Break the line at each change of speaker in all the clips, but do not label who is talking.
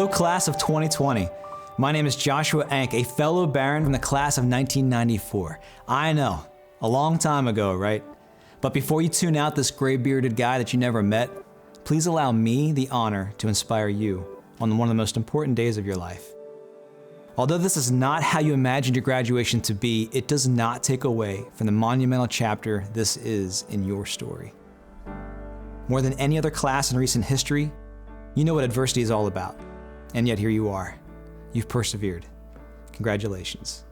Hello, class of 2020. My name is Joshua Enck, a fellow Baron from the class of 1994. I know, a long time ago, right? But before you tune out this gray-bearded guy that you never met, please allow me the honor to inspire you on one of the most important days of your life. Although this is not how you imagined your graduation to be, it does not take away from the monumental chapter this is in your story. More than any other class in recent history, you know what adversity is all about. And yet here you are. You've persevered. Congratulations.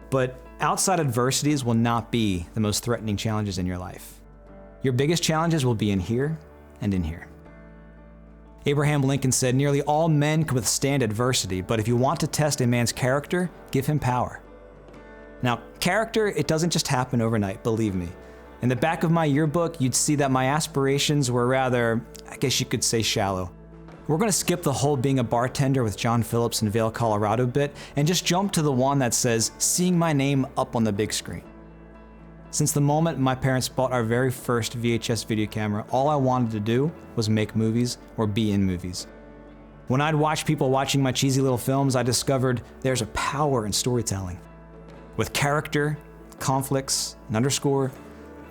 But outside adversities will not be the most threatening challenges in your life. Your biggest challenges will be in here and in here. Abraham Lincoln said, "Nearly all men can withstand adversity, but if you want to test a man's character, give him power." Now, character, it doesn't just happen overnight, believe me. In the back of my yearbook, you'd see that my aspirations were rather, I guess you could say, shallow. We're going to skip the whole being a bartender with John Phillips in Vail, Colorado bit, and just jump to the one that says, seeing my name up on the big screen. Since the moment my parents bought our very first VHS video camera, all I wanted to do was make movies or be in movies. When I'd watch people watching my cheesy little films, I discovered there's a power in storytelling. With character, conflicts, and underscore,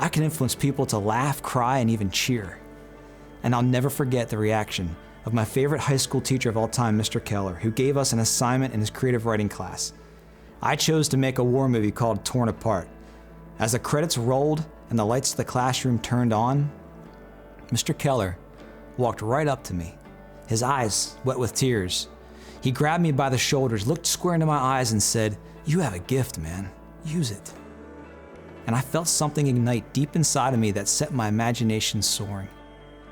I can influence people to laugh, cry, and even cheer. And I'll never forget the reaction of my favorite high school teacher of all time, Mr. Keller, who gave us an assignment in his creative writing class. I chose to make a war movie called Torn Apart. As the credits rolled and the lights of the classroom turned on, Mr. Keller walked right up to me, his eyes wet with tears. He grabbed me by the shoulders, looked square into my eyes, and said, "You have a gift, man. Use it." And I felt something ignite deep inside of me that set my imagination soaring.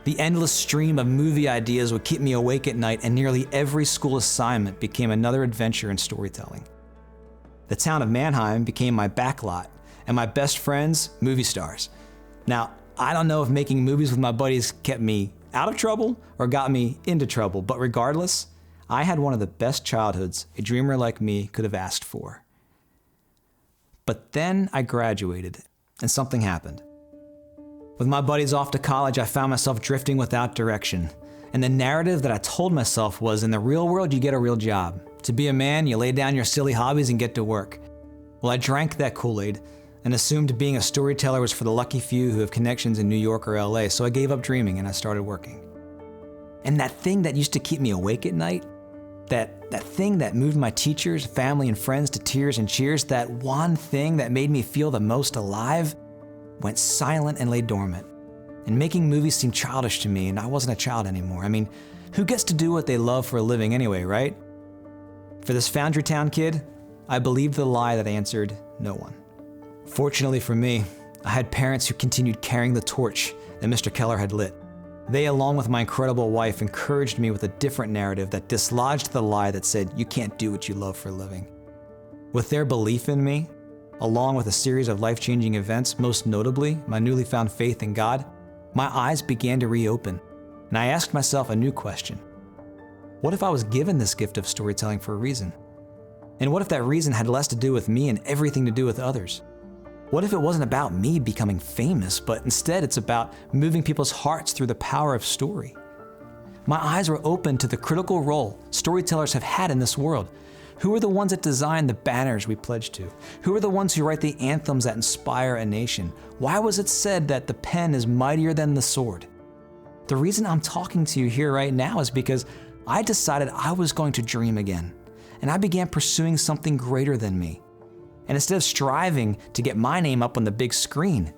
The endless stream of movie ideas would keep me awake at night, and nearly every school assignment became another adventure in storytelling. The town of Manheim became my backlot, and my best friends, movie stars. Now, I don't know if making movies with my buddies kept me out of trouble or got me into trouble, but regardless, I had one of the best childhoods a dreamer like me could have asked for. But then I graduated, and something happened. With my buddies off to college, I found myself drifting without direction. And the narrative that I told myself was, in the real world, you get a real job. To be a man, you lay down your silly hobbies and get to work. Well, I drank that Kool-Aid and assumed being a storyteller was for the lucky few who have connections in New York or LA, so I gave up dreaming and I started working. And that thing that used to keep me awake at night, that thing that moved my teachers, family, and friends to tears and cheers, that one thing that made me feel the most alive, went silent and lay dormant. And making movies seemed childish to me, and I wasn't a child anymore. I mean, who gets to do what they love for a living anyway, right? For this Foundry Town kid, I believed the lie that answered no one. Fortunately for me, I had parents who continued carrying the torch that Mr. Keller had lit. They, along with my incredible wife, encouraged me with a different narrative that dislodged the lie that said you can't do what you love for a living. With their belief in me, along with a series of life-changing events, most notably my newly found faith in God, my eyes began to reopen, and I asked myself a new question. What if I was given this gift of storytelling for a reason? And what if that reason had less to do with me and everything to do with others? What if it wasn't about me becoming famous, but instead it's about moving people's hearts through the power of story? My eyes were open to the critical role storytellers have had in this world. Who are the ones that design the banners we pledge to? Who are the ones who write the anthems that inspire a nation? Why was it said that the pen is mightier than the sword? The reason I'm talking to you here right now is because I decided I was going to dream again, and I began pursuing something greater than me. And instead of striving to get my name up on the big screen,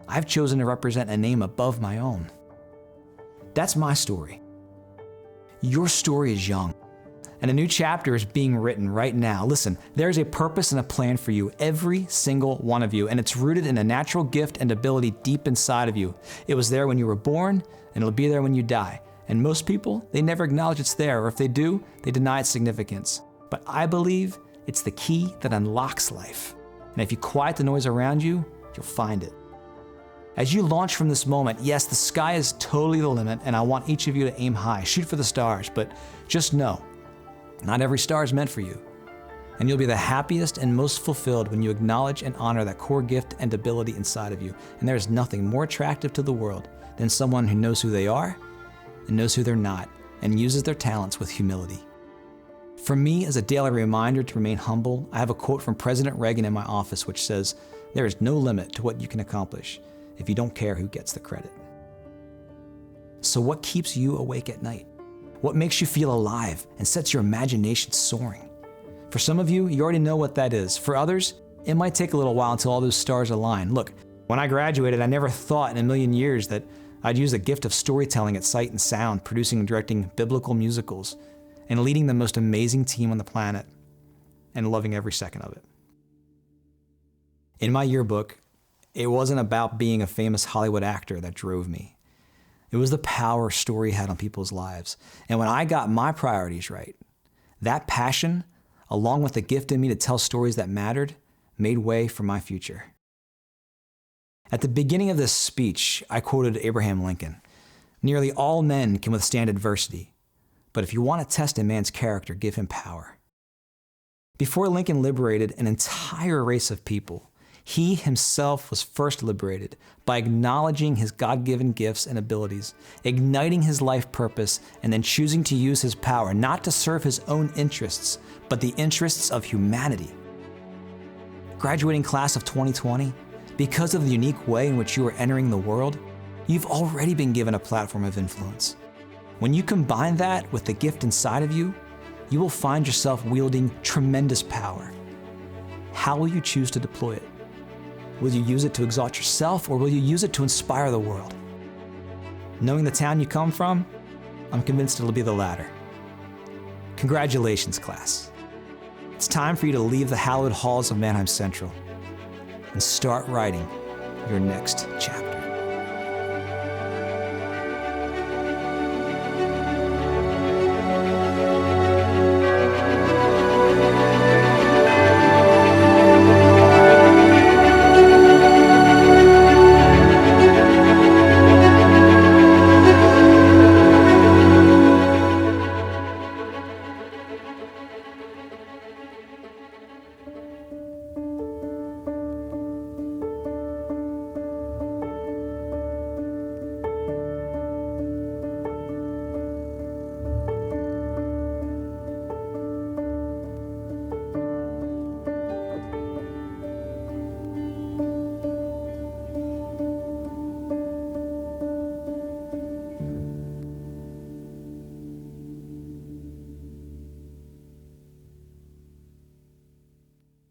I've chosen to represent a name above my own. That's my story. Your story is young, and a new chapter is being written right now. Listen, there's a purpose and a plan for you, every single one of you, and it's rooted in a natural gift and ability deep inside of you. It was there when you were born, and it'll be there when you die. And most people, they never acknowledge it's there, or if they do, they deny its significance. But I believe it's the key that unlocks life. And if you quiet the noise around you, you'll find it. As you launch from this moment, yes, the sky is totally the limit, and I want each of you to aim high, shoot for the stars, but just know, not every star is meant for you. And you'll be the happiest and most fulfilled when you acknowledge and honor that core gift and ability inside of you. And there is nothing more attractive to the world than someone who knows who they are and knows who they're not, and uses their talents with humility. For me, as a daily reminder to remain humble, I have a quote from President Reagan in my office which says, "There is no limit to what you can accomplish if you don't care who gets the credit." So what keeps you awake at night? What makes you feel alive and sets your imagination soaring? For some of you, you already know what that is. For others, it might take a little while until all those stars align. Look, when I graduated, I never thought in a million years that I'd use the gift of storytelling at Sight and Sound, producing and directing biblical musicals, and leading the most amazing team on the planet, and loving every second of it. In my yearbook, it wasn't about being a famous Hollywood actor that drove me. It was the power story had on people's lives. And when I got my priorities right, that passion, along with the gift in me to tell stories that mattered, made way for my future. At the beginning of this speech, I quoted Abraham Lincoln. "Nearly all men can withstand adversity, but if you want to test a man's character, give him power." Before Lincoln liberated an entire race of people, he himself was first liberated by acknowledging his God-given gifts and abilities, igniting his life purpose, and then choosing to use his power not to serve his own interests, but the interests of humanity. Graduating class of 2020, because of the unique way in which you are entering the world, you've already been given a platform of influence. When you combine that with the gift inside of you, you will find yourself wielding tremendous power. How will you choose to deploy it? Will you use it to exalt yourself, or will you use it to inspire the world? Knowing the town you come from, I'm convinced it'll be the latter. Congratulations, class. It's time for you to leave the hallowed halls of Manheim Central and start writing your next chapter.